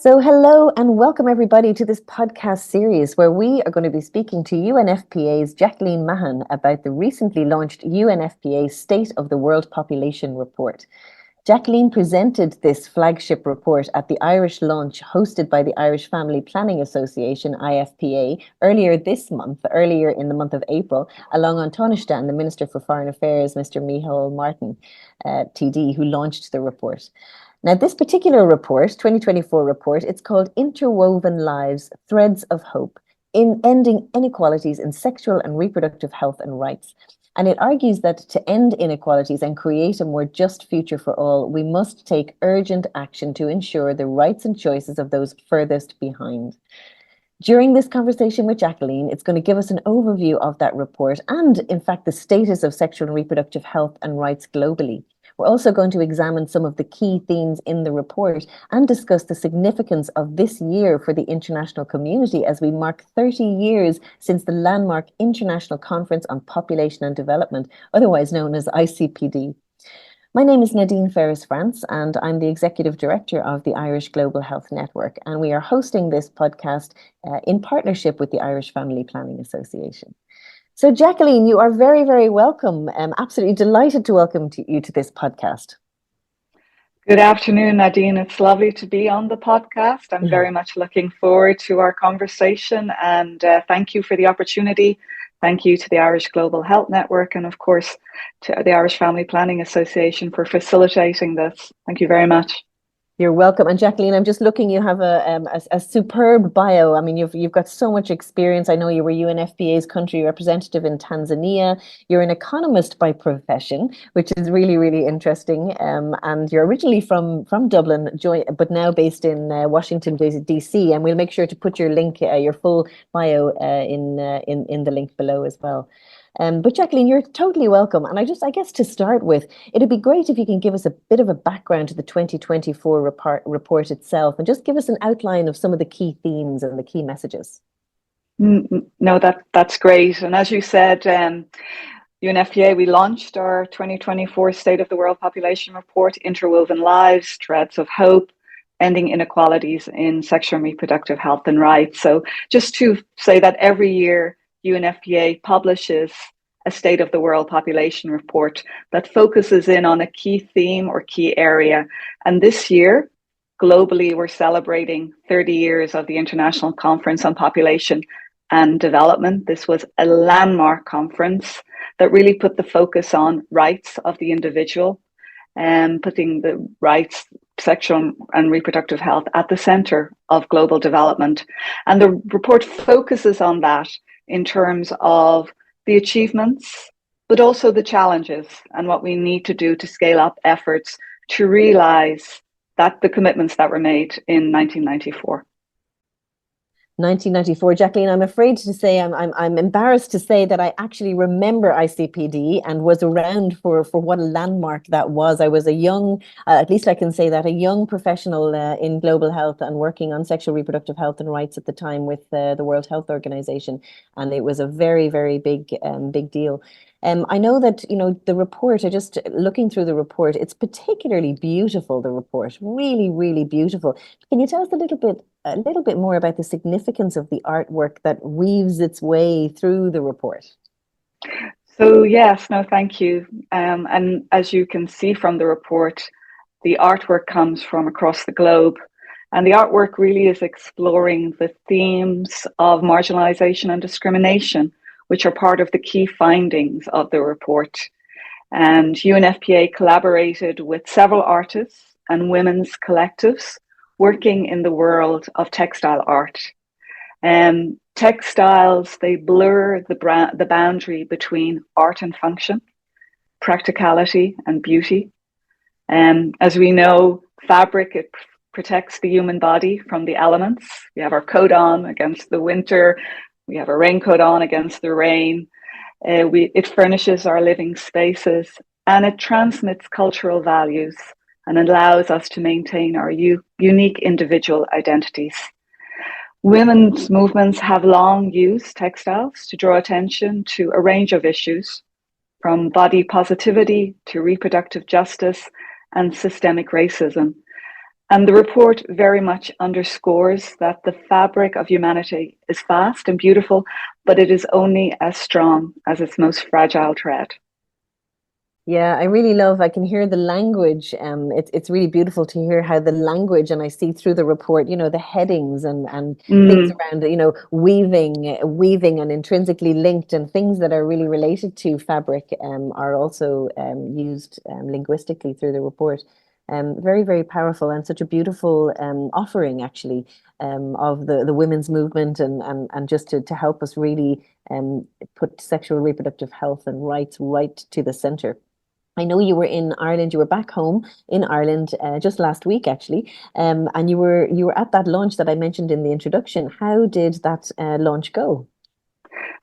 So, hello and welcome everybody to this podcast series where we are going to be speaking to UNFPA's Jacqueline Mahon about the recently launched UNFPA State of the World Population Report. Jacqueline presented this flagship report at the Irish launch hosted by the Irish Family Planning Association, IFPA, earlier in the month of April, along on Taoiseach and the Minister for Foreign Affairs, Mr. Micheál Martin, TD, who launched the report. Now, this particular report, 2024 report, it's called Interwoven Lives, Threads of Hope in Ending Inequalities in Sexual and Reproductive Health and Rights. And it argues that to end inequalities and create a more just future for all, we must take urgent action to ensure the rights and choices of those furthest behind. During this conversation with Jacqueline, it's going to give us an overview of that report and, in fact, the status of sexual and reproductive health and rights globally. We're also going to examine some of the key themes in the report and discuss the significance of this year for the international community as we mark 30 years since the landmark International Conference on Population and Development, otherwise known as ICPD. My name is Nadine Ferris-France, and I'm the Executive Director of the Irish Global Health Network, and we are hosting this podcast in partnership with the Irish Family Planning Association. So, Jacqueline, you are very, very welcome. I'm absolutely delighted to welcome you to this podcast. Good afternoon, Nadine. It's lovely to be on the podcast. I'm very much looking forward to our conversation, and thank you for the opportunity. Thank you to the Irish Global Health Network and, of course, to the Irish Family Planning Association for facilitating this. Thank you very much. You're welcome. And Jacqueline, I'm just looking, you have a superb bio. I mean, you've got so much experience. I know you were UNFPA's country representative in Tanzania. You're an economist by profession, which is really, really interesting. And you're originally from Dublin, but now based in Washington, D.C. And we'll make sure to put your link, your full bio in the link below as well. But Jacqueline, you're totally welcome. And I guess to start with, it'd be great if you can give us a bit of a background to the 2024 report itself and just give us an outline of some of the key themes and the key messages. No, that's great. And as you said, UNFPA, we launched our 2024 State of the World Population Report, Interwoven Lives, Threads of Hope, Ending Inequalities in Sexual and Reproductive Health and Rights. So just to say that every year, UNFPA publishes a State of the World Population Report that focuses in on a key theme or key area. And this year, globally, we're celebrating 30 years of the International Conference on Population and Development. This was a landmark conference that really put the focus on rights of the individual and putting the rights, sexual and reproductive health at the center of global development. And the report focuses on that in terms of the achievements, but also the challenges and what we need to do to scale up efforts to realize that the commitments that were made in 1994. 1994, Jacqueline, I'm afraid to say, I'm embarrassed to say that I actually remember ICPD and was around for what a landmark that was. I was a young, at least I can say that, a young professional in global health and working on sexual reproductive health and rights at the time with the World Health Organization. And it was a very, very big deal. I know that, the report, just looking through the report, it's particularly beautiful, the report, really, really beautiful. Can you tell us a little bit more about the significance of the artwork that weaves its way through the report? So yes, no, thank you. And as you can see from the report, the artwork comes from across the globe. And the artwork really is exploring the themes of marginalization and discrimination, which are part of the key findings of the report. And UNFPA collaborated with several artists and women's collectives working in the world of textile art. Textiles, they blur the boundary between art and function, practicality and beauty. As we know, fabric, it protects the human body from the elements. We have our coat on against the winter. We have a raincoat on against the rain. It furnishes our living spaces and it transmits cultural values and allows us to maintain our unique individual identities. Women's movements have long used textiles to draw attention to a range of issues, from body positivity to reproductive justice and systemic racism. And the report very much underscores that the fabric of humanity is vast and beautiful, but it is only as strong as its most fragile thread. Yeah, I really love, I can hear the language. It's really beautiful to hear how the language, and I see through the report, the headings and things Mm, around, weaving and intrinsically linked and things that are really related to fabric are also used linguistically through the report. Very, very powerful and such a beautiful offering actually of the women's movement and just to help us really put sexual reproductive health and rights right to the center. I know you were in Ireland. You were back home in Ireland just last week, actually, and you were at that launch that I mentioned in the introduction. How did that launch go?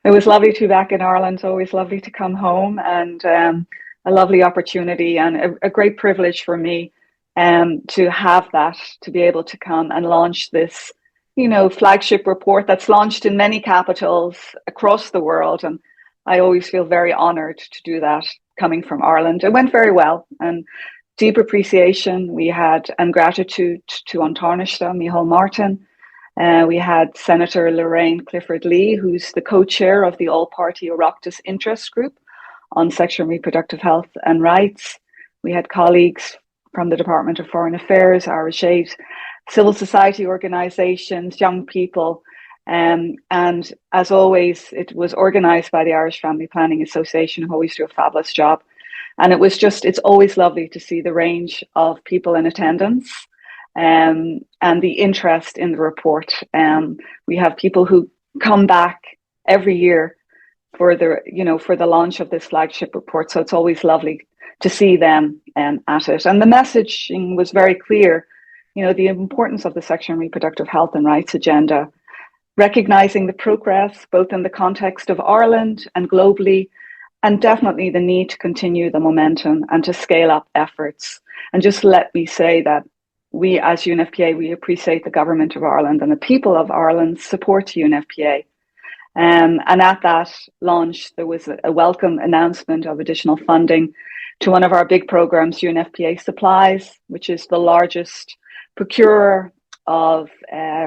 it was lovely to be back in Ireland. It's always lovely to come home, and a lovely opportunity and a great privilege for me to have that, to be able to come and launch this, flagship report that's launched in many capitals across the world. And I always feel very honoured to do that coming from Ireland. It went very well, and deep appreciation we had and gratitude to Antarnishta, Micheál Martin. We had Senator Lorraine Clifford Lee, who's the co-chair of the all-party Oireachtas interest group on sexual and reproductive health and rights. We had colleagues from the Department of Foreign Affairs, Irish Aid, civil society organisations, young people. And as always, it was organised by the Irish Family Planning Association, who always do a fabulous job. And it's always lovely to see the range of people in attendance and the interest in the report. We have people who come back every year for the launch of this flagship report. So it's always lovely to see them at it. And the messaging was very clear, the importance of the sexual and reproductive health and rights agenda, recognizing the progress both in the context of Ireland and globally, and definitely the need to continue the momentum and to scale up efforts. And just let me say that we as UNFPA, we appreciate the Government of Ireland and the people of Ireland's support to UNFPA. And at that launch, there was a welcome announcement of additional funding to one of our big programs, UNFPA Supplies, which is the largest procurer of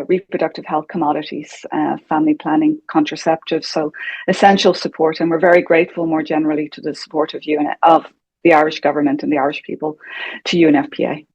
reproductive health commodities, family planning, contraceptives, so essential support. And we're very grateful more generally to the support of the Irish government and the Irish people to UNFPA.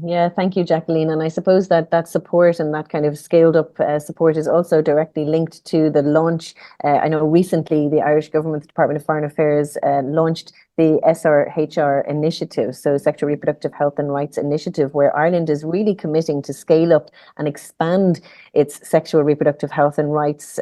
Yeah, thank you, Jacqueline. And I suppose that support and that kind of scaled up support is also directly linked to the launch. I know recently the Irish government, the Department of Foreign Affairs, launched the SRHR initiative, so Sexual Reproductive Health and Rights Initiative, where Ireland is really committing to scale up and expand its sexual reproductive health and rights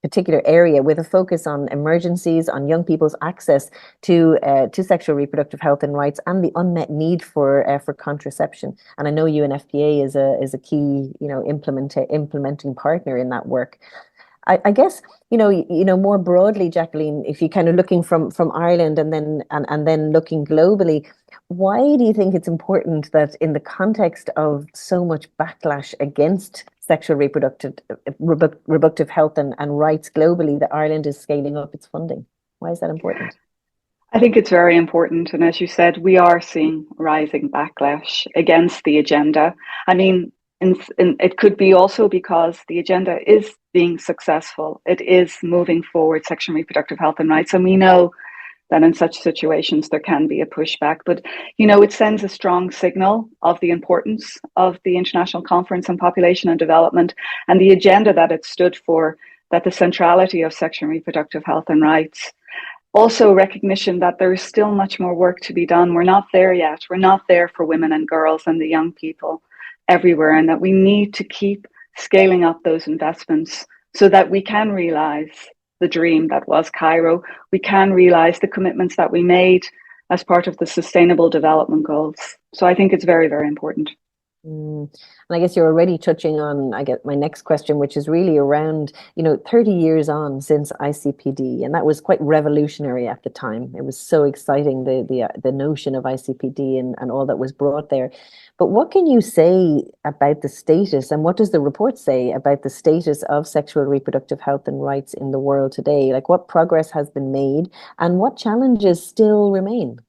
particular area with a focus on emergencies, on young people's access to sexual reproductive health and rights, and the unmet need for contraception. And I know UNFPA is a key implementing partner in that work. I guess more broadly, Jacqueline, if you kind of looking from Ireland and then looking globally, why do you think it's important that in the context of so much backlash against sexual reproductive health and rights globally, that Ireland is scaling up its funding? Why is that important? I think it's very important. And as you said, we are seeing rising backlash against the agenda. I mean, it could be also because the agenda is being successful. It is moving forward, sexual and reproductive health and rights. And we know that in such situations there can be a pushback. But, it sends a strong signal of the importance of the International Conference on Population and Development and the agenda that it stood for, that the centrality of sexual and reproductive health and rights. Also recognition that there is still much more work to be done. We're not there yet. We're not there for women and girls and the young people everywhere, and that we need to keep scaling up those investments so that we can realize the dream that was Cairo. We can realize the commitments that we made as part of the Sustainable Development Goals. So I think it's very, very important. And I guess you're already touching on, I get my next question, which is really around, 30 years on since ICPD, and that was quite revolutionary at the time. It was so exciting, the notion of ICPD and all that was brought there. But what can you say about the status, and what does the report say about the status of sexual reproductive health and rights in the world today? Like, what progress has been made and what challenges still remain?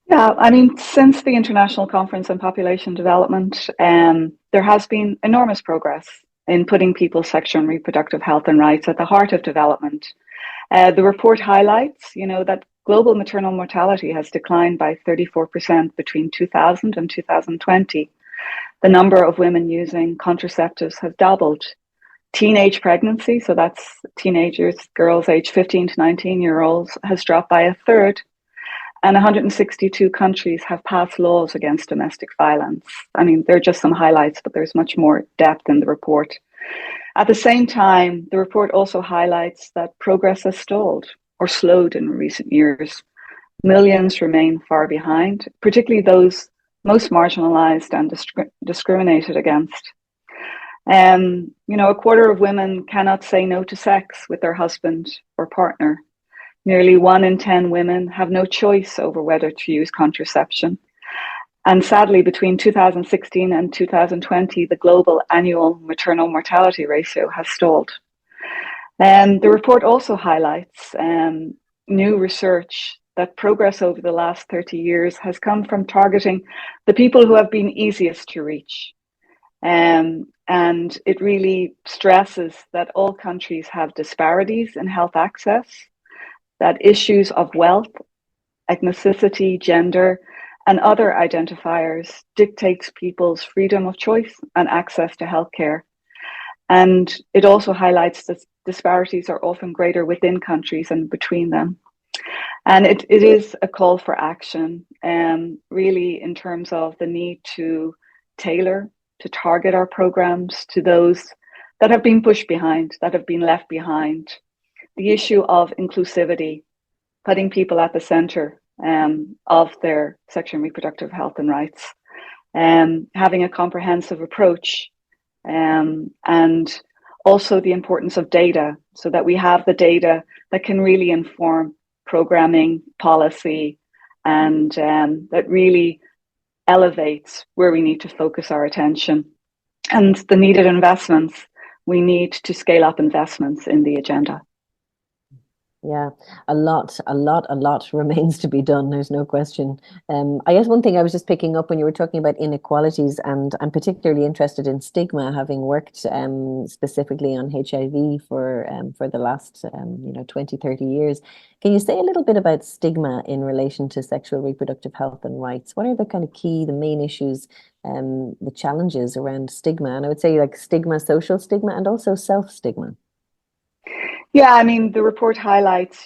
Yeah, I mean, since the International Conference on Population Development, there has been enormous progress in putting people's sexual and reproductive health and rights at the heart of development. The report highlights, that global maternal mortality has declined by 34% between 2000 and 2020. The number of women using contraceptives has doubled. Teenage pregnancy, so that's teenagers, girls aged 15 to 19-year-olds, has dropped by a third. And 162 countries have passed laws against domestic violence. I mean, there are just some highlights, but there's much more depth in the report. At the same time, the report also highlights that progress has stalled or slowed in recent years. Millions remain far behind, particularly those most marginalized and discriminated against. A quarter of women cannot say no to sex with their husband or partner. Nearly 1 in 10 women have no choice over whether to use contraception. And sadly, between 2016 and 2020, the global annual maternal mortality ratio has stalled. The report also highlights new research that progress over the last 30 years has come from targeting the people who have been easiest to reach. And it really stresses that all countries have disparities in health access, that issues of wealth, ethnicity, gender, and other identifiers dictates people's freedom of choice and access to healthcare. And it also highlights that disparities are often greater within countries and between them. And it is a call for action, really in terms of the need to tailor, to target our programs to those that have been pushed behind, that have been left behind. The issue of inclusivity, putting people at the center of their sexual and reproductive health and rights, having a comprehensive approach, and also the importance of data, so that we have the data that can really inform programming, policy, and that really elevates where we need to focus our attention. And the needed investments, we need to scale up investments in the agenda. Yeah, a lot remains to be done. There's no question. I guess one thing I was just picking up when you were talking about inequalities, and I'm particularly interested in stigma, having worked specifically on HIV for the last 20, 30 years. Can you say a little bit about stigma in relation to sexual reproductive health and rights? What are the kind of the main issues, the challenges around stigma? And I would say like stigma, social stigma, and also self-stigma. Yeah, I mean, the report highlights,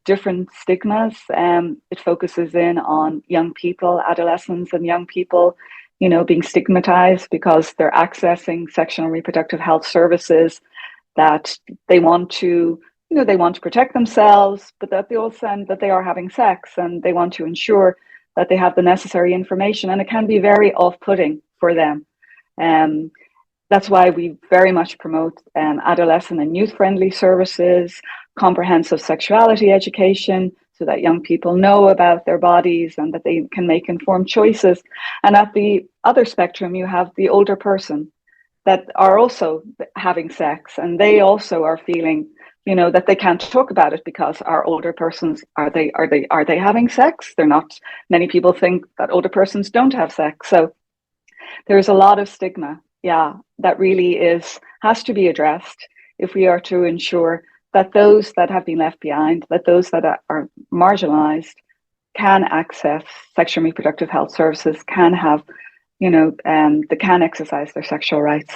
different stigmas. It focuses in on young people, adolescents and young people, being stigmatized because they're accessing sexual and reproductive health services that they want to, they want to protect themselves, but that they also, and that they are having sex, and they want to ensure that they have the necessary information. And it can be very off-putting for them. That's why we very much promote adolescent and youth-friendly services, comprehensive sexuality education, so that young people know about their bodies and that they can make informed choices. And at the other spectrum, you have the older person that are also having sex, and they also are feeling, that they can't talk about it because our older persons, are they having sex? They're not. Many people think that older persons don't have sex. So there's a lot of stigma. Yeah, that really has to be addressed if we are to ensure that those that have been left behind, that those that are marginalized can access sexual and reproductive health services, can have, they can exercise their sexual rights.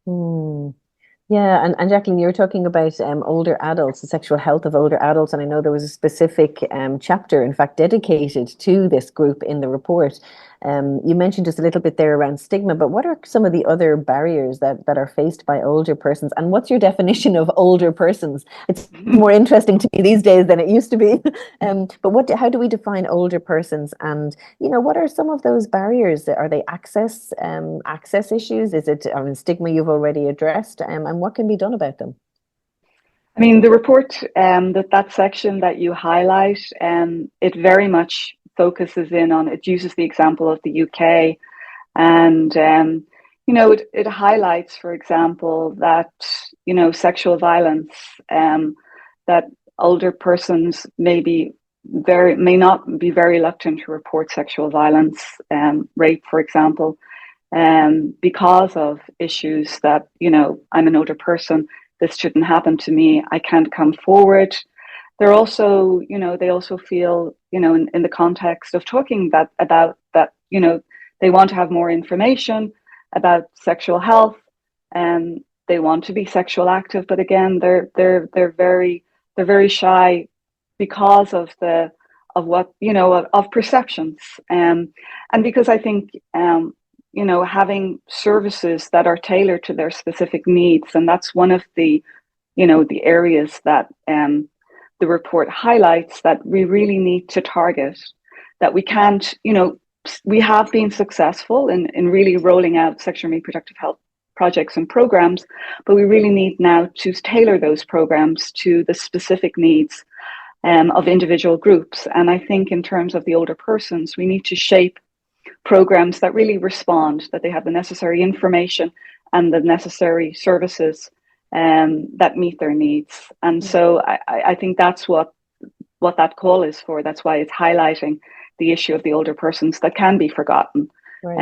Yeah, and Jacqueline, you were talking about older adults, the sexual health of older adults, and I know there was a specific chapter, in fact, dedicated to this group in the report. You mentioned just a little bit there around stigma, but what are some of the other barriers that are faced by older persons? And what's your definition of older persons? It's more interesting to me these days than it used to be. But how do we define older persons? And what are some of those barriers? Are they access issues? Is it stigma you've already addressed? And what can be done about them? I mean, the report, that section that you highlight, it very much focuses in on, it uses the example of the UK, and it highlights, for example, that sexual violence, that older persons maybe may not be very reluctant to report sexual violence, rape, for example, because of issues that, I'm an older person, this shouldn't happen to me, I can't come forward. They're also, they also feel, in the context of talking about that, they want to have more information about sexual health, and they want to be sexual active, but again, they're very shy because of what, of perceptions, and because I think, having services that are tailored to their specific needs, and that's one of the areas that the report highlights that we really need to target. That we can't, we have been successful in really rolling out sexual and reproductive health projects and programs, but we really need now to tailor those programs to the specific needs of individual groups. And I think in terms of the older persons, we need to shape programs that really respond, that they have the necessary information and the necessary services that meet their needs. And so I think that's what that call is for. That's why it's highlighting the issue of the older persons that can be forgotten. Right.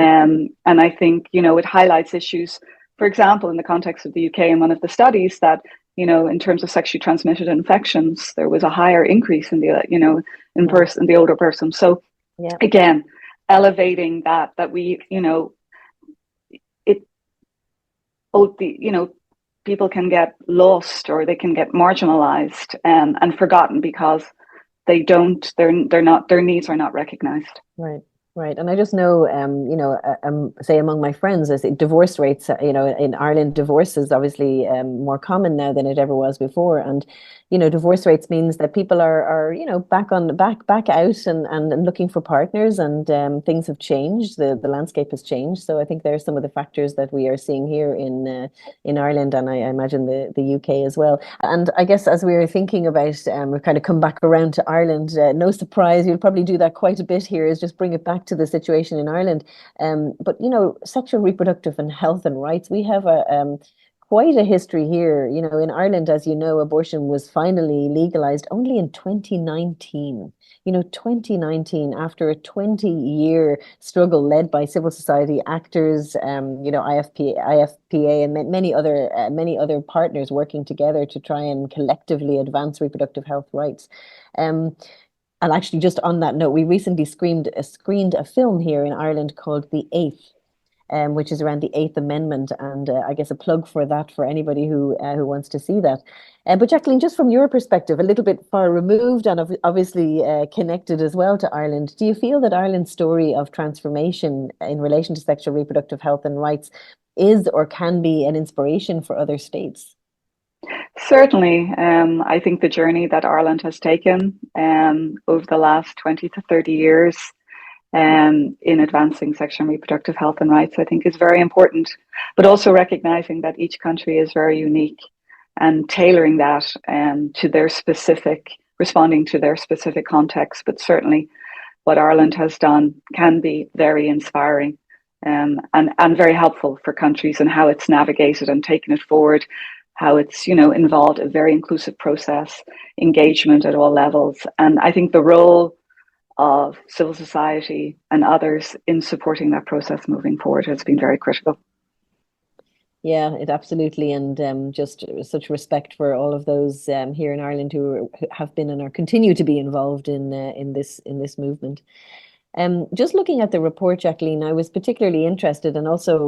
And I think, it highlights issues, for example, in the context of the UK, in one of the studies that, in terms of sexually transmitted infections, there was a higher increase in the, in the older person. So again, elevating that we, people can get lost or they can get marginalized and forgotten because their needs are not recognized. Right. Right. And I just know, say among my friends, I say divorce rates, in Ireland, divorce is obviously more common now than it ever was before. And, divorce rates means that people are back out and looking for partners, and things have changed. The landscape has changed. So I think there are some of the factors that we are seeing here in Ireland, and I imagine the UK as well. And I guess as we were thinking about, we've kind of come back around to Ireland. No surprise, you'll probably do that quite a bit here, is just bring it back to the situation in Ireland. But sexual, reproductive, and health and rights, we have quite a history here. In Ireland, as you know, abortion was finally legalized only in 2019. 2019, after a 20-year struggle led by civil society actors, IFPA, and many other partners working together to try and collectively advance reproductive health rights. And actually, just on that note, we recently screened a film here in Ireland called The Eighth, which is around the Eighth Amendment, and I guess a plug for that for anybody who wants to see that. But Jacqueline, just from your perspective, a little bit far removed and obviously connected as well to Ireland, do you feel that Ireland's story of transformation in relation to sexual reproductive health and rights is or can be an inspiration for other states? Certainly. I think the journey that Ireland has taken over the last 20 to 30 years in advancing sexual and reproductive health and rights, I think is very important, but also recognizing that each country is very unique and tailoring that to their specific, responding to their specific context. But certainly what Ireland has done can be very inspiring and very helpful for countries, and how it's navigated and taken it forward, how it's, involved a very inclusive process, engagement at all levels. And I think the role of civil society and others in supporting that process moving forward has been very critical. Yeah, it absolutely, and just such respect for all of those here in Ireland who have been and are continue to be involved in this movement. Just looking at the report, Jacqueline, I was particularly interested, and also,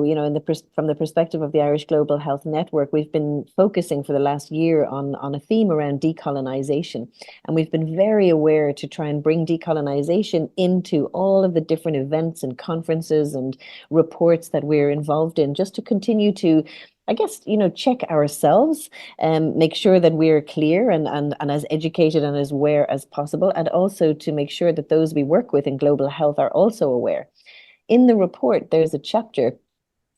from the perspective of the Irish Global Health Network, we've been focusing for the last year on a theme around decolonization, and we've been very aware to try and bring decolonization into all of the different events and conferences and reports that we're involved in, just to continue to, I guess, check ourselves and make sure that we're clear and as educated and as aware as possible, and also to make sure that those we work with in global health are also aware. In the report, there's a chapter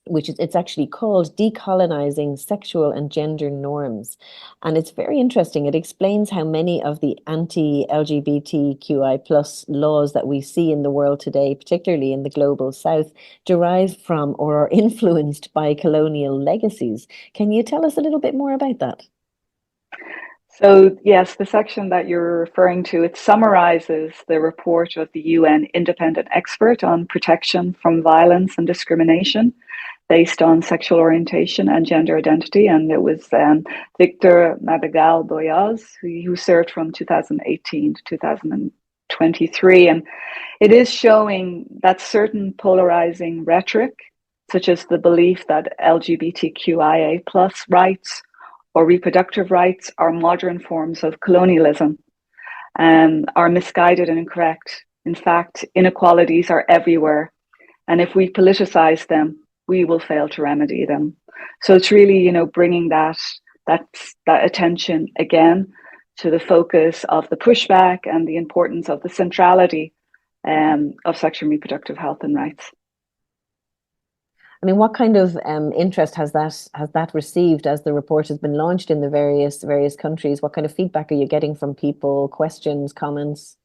it's actually called Decolonizing Sexual and Gender Norms. And it's very interesting. It explains how many of the anti-LGBTQI plus laws that we see in the world today, particularly in the global south, derive from or are influenced by colonial legacies. Can you tell us a little bit more about that? So, yes, the section that you're referring to, it summarizes the report of the UN independent expert on protection from violence and discrimination based on sexual orientation and gender identity. And it was Victor Madrigal Boyaz, who served from 2018 to 2023. And it is showing that certain polarizing rhetoric, such as the belief that LGBTQIA plus rights or reproductive rights are modern forms of colonialism, are misguided and incorrect. In fact, inequalities are everywhere. And if we politicize them, we will fail to remedy them. So it's really, bringing that attention again to the focus of the pushback and the importance of the centrality of sexual and reproductive health and rights. I mean, what kind of interest has that received as the report has been launched in the various countries? What kind of feedback are you getting from people? Questions, comments?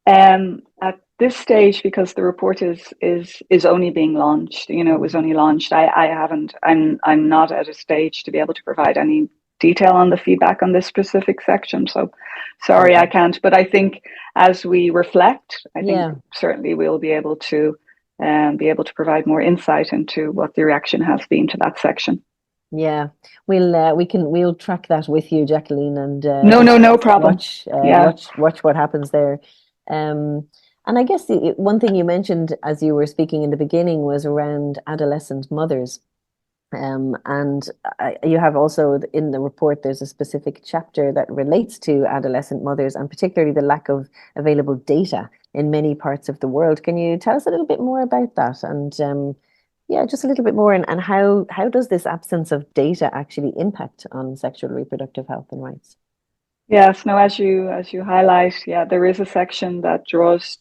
At this stage, because the report is only being launched, it was only launched. I haven't. I'm not at a stage to be able to provide any detail on the feedback on this specific section. So, sorry, I can't. But I think as we reflect, I think certainly we'll be able to provide more insight into what the reaction has been to that section. Yeah, we'll track that with you, Jacqueline, and no problem. Watch what happens there. And I guess one thing you mentioned as you were speaking in the beginning was around adolescent mothers. And you have also in the report, there's a specific chapter that relates to adolescent mothers and particularly the lack of available data in many parts of the world. Can you tell us a little bit more about that? And just a little bit more. And how does this absence of data actually impact on sexual reproductive health and rights? Yes, no, as you highlight, there is a section that draws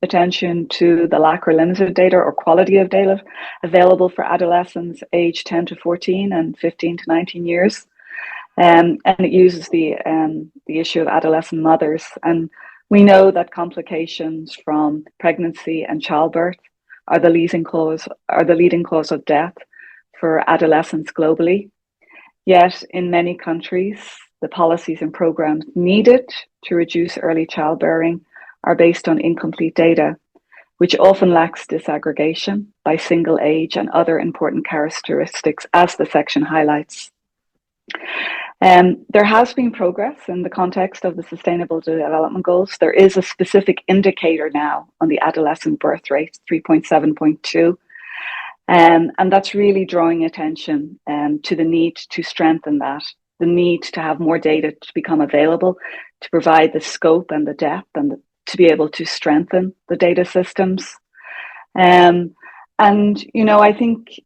attention to the lack or limited data or quality of data available for adolescents aged 10 to 14 and 15 to 19 years. And it uses the issue of adolescent mothers. And we know that complications from pregnancy and childbirth are the leading cause of death for adolescents globally. Yet in many countries, the policies and programs needed to reduce early childbearing are based on incomplete data, which often lacks disaggregation by single age and other important characteristics, as the section highlights. There has been progress in the context of the Sustainable Development Goals. There is a specific indicator now on the adolescent birth rate, 3.7.2. And that's really drawing attention to the need to strengthen that, the need to have more data to become available, to provide the scope and the depth and to be able to strengthen the data systems. And, I think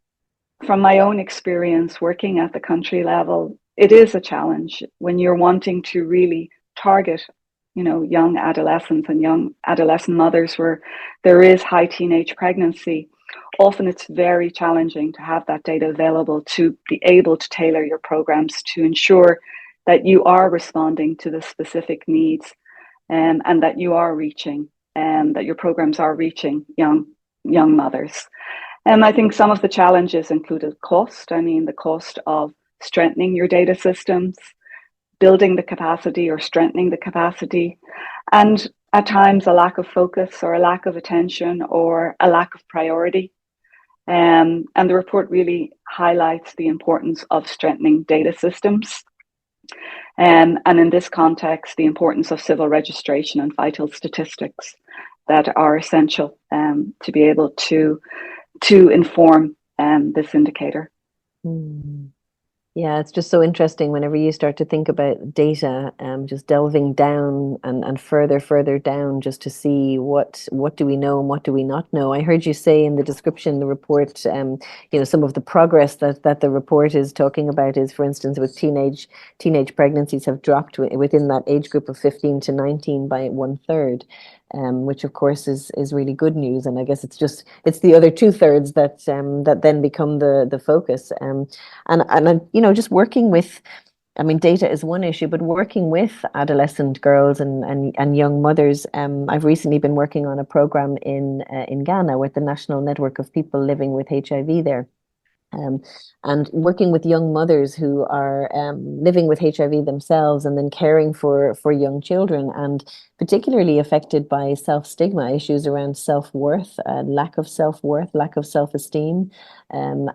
from my own experience working at the country level, it is a challenge when you're wanting to really target, young adolescents and young adolescent mothers where there is high teenage pregnancy. Often it's very challenging to have that data available to be able to tailor your programs to ensure that you are responding to the specific needs and that you are reaching and that your programs are reaching young mothers. And I think some of the challenges included cost. I mean, the cost of strengthening your data systems, building the capacity or strengthening the capacity, and at times a lack of focus or a lack of attention or a lack of priority. And the report really highlights the importance of strengthening data systems. And in this context, the importance of civil registration and vital statistics that are essential to be able to inform this indicator. Yeah, it's just so interesting whenever you start to think about data, just delving down and further down just to see what do we know and what do we not know. I heard you say in the description, the report, some of the progress that the report is talking about is, for instance, with teenage pregnancies have dropped within that age group of 15 to 19 by 1/3. Which of course is really good news, and I guess it's the other 2/3 that then become the focus. And just working with, I mean, data is one issue, but working with adolescent girls and young mothers. I've recently been working on a program in Ghana with the National Network of People Living with HIV there. Um, and working with young mothers who are living with HIV themselves and then caring for young children, and particularly affected by self-stigma issues around self-worth, lack of self-worth, lack of self-esteem,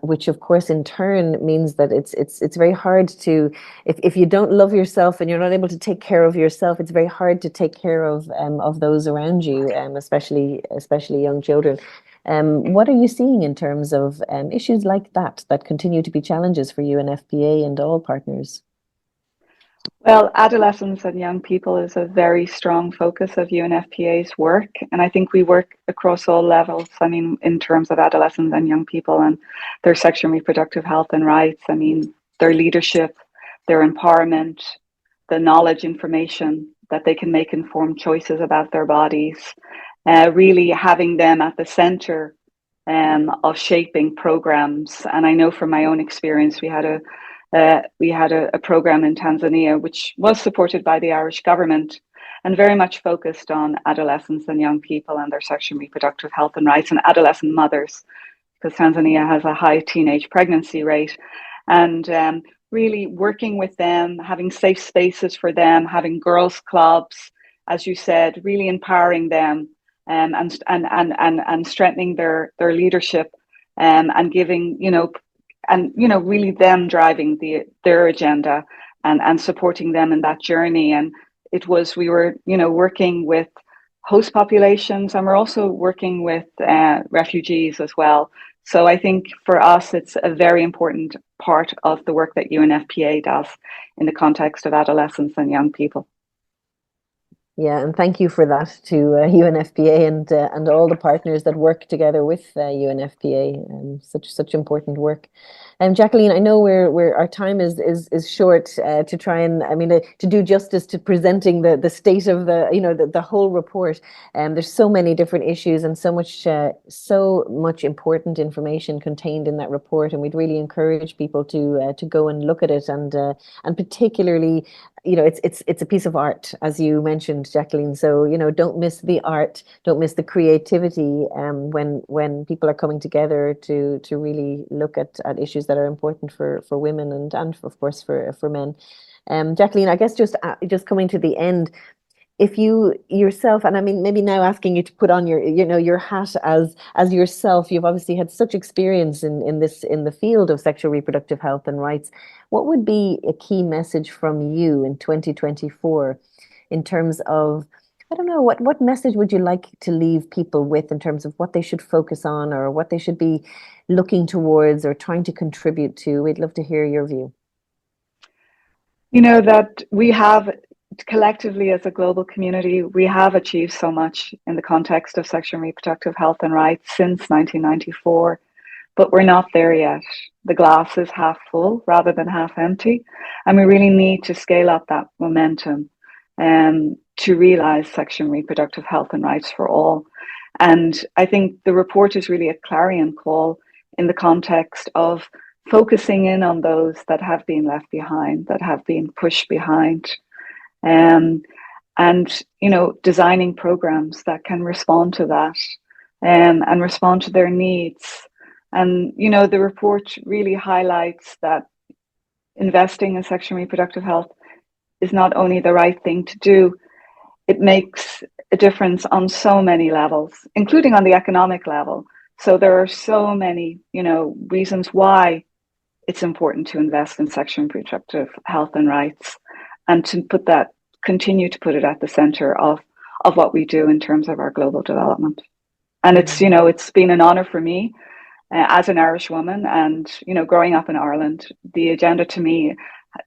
which of course in turn means that it's very hard to, if you don't love yourself and you're not able to take care of yourself, it's very hard to take care of those around you, especially young children. What are you seeing in terms of issues like that continue to be challenges for UNFPA and all partners? Well, adolescents and young people is a very strong focus of UNFPA's work. And I think we work across all levels. I mean, in terms of adolescents and young people and their sexual and reproductive health and rights, I mean, their leadership, their empowerment, the knowledge, information that they can make informed choices about their bodies, really having them at the center of shaping programs. And I know from my own experience, we had a program in Tanzania which was supported by the Irish government and very much focused on adolescents and young people and their sexual and reproductive health and rights, and adolescent mothers, because Tanzania has a high teenage pregnancy rate. And really working with them, having safe spaces for them, having girls' clubs, as you said, really empowering them, and strengthening their leadership, and giving, really them driving their agenda, and supporting them in that journey. And we were working with host populations, and we're also working with refugees as well. So I think for us, it's a very important part of the work that UNFPA does in the context of adolescents and young people. Yeah, and thank you for that to UNFPA and all the partners that work together with UNFPA. Such important work. Jacqueline, I know we're our time is short to try and, I mean, to do justice to presenting the state of the whole report. There's so many different issues and so much important information contained in that report, and we'd really encourage people to go and look at it, and particularly, it's a piece of art, as you mentioned, Jacqueline. So, don't miss the art, don't miss the creativity, when people are coming together to really look at issues that are important for women and of course for men. Jacqueline, I guess just coming to the end, if you yourself, and I mean, maybe now asking you to put on your hat as yourself, you've obviously had such experience in the field of sexual reproductive health and rights. What would be a key message from you in 2024 in terms of, I don't know, what message would you like to leave people with in terms of what they should focus on, or what they should be looking towards or trying to contribute to? We'd love to hear your view. That we have collectively as a global community, we have achieved so much in the context of sexual and reproductive health and rights since 1994, but we're not there yet. The glass is half full rather than half empty, and we really need to scale up that momentum to realize sexual and reproductive health and rights for all. And I think the report is really a clarion call in the context of focusing in on those that have been left behind, that have been pushed behind, and designing programs that can respond to that, and respond to their needs. And the report really highlights that investing in sexual and reproductive health is not only the right thing to do, it makes a difference on so many levels, including on the economic level. So there are so many reasons why it's important to invest in sexual and reproductive health and rights, and to continue to put it at the center of what we do in terms of our global development. And it's been an honor for me as an Irish woman, and growing up in Ireland, the agenda to me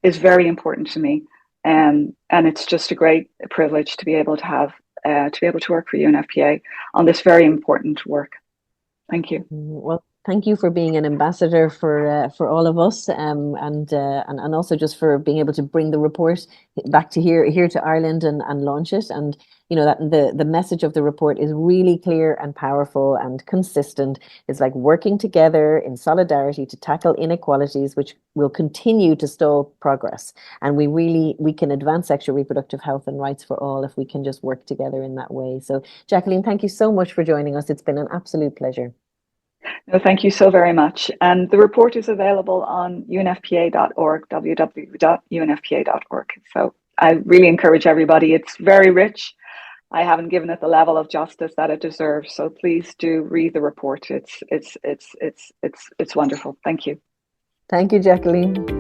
is very important to me, and it's just a great privilege to be able to work for UNFPA on this very important work. Thank you. Well, thank you for being an ambassador for all of us, and also just for being able to bring the report back to here to Ireland and launch it. And that the message of the report is really clear and powerful and consistent. It's like working together in solidarity to tackle inequalities, which will continue to stall progress. And we can advance sexual reproductive health and rights for all if we can just work together in that way. So, Jacqueline, thank you so much for joining us. It's been an absolute pleasure. No, thank you so very much. And the report is available on unfpa.org, www.unfpa.org. So I really encourage everybody. It's very rich. I haven't given it the level of justice that it deserves. So please do read the report. It's wonderful. Thank you. Thank you, Jacqueline.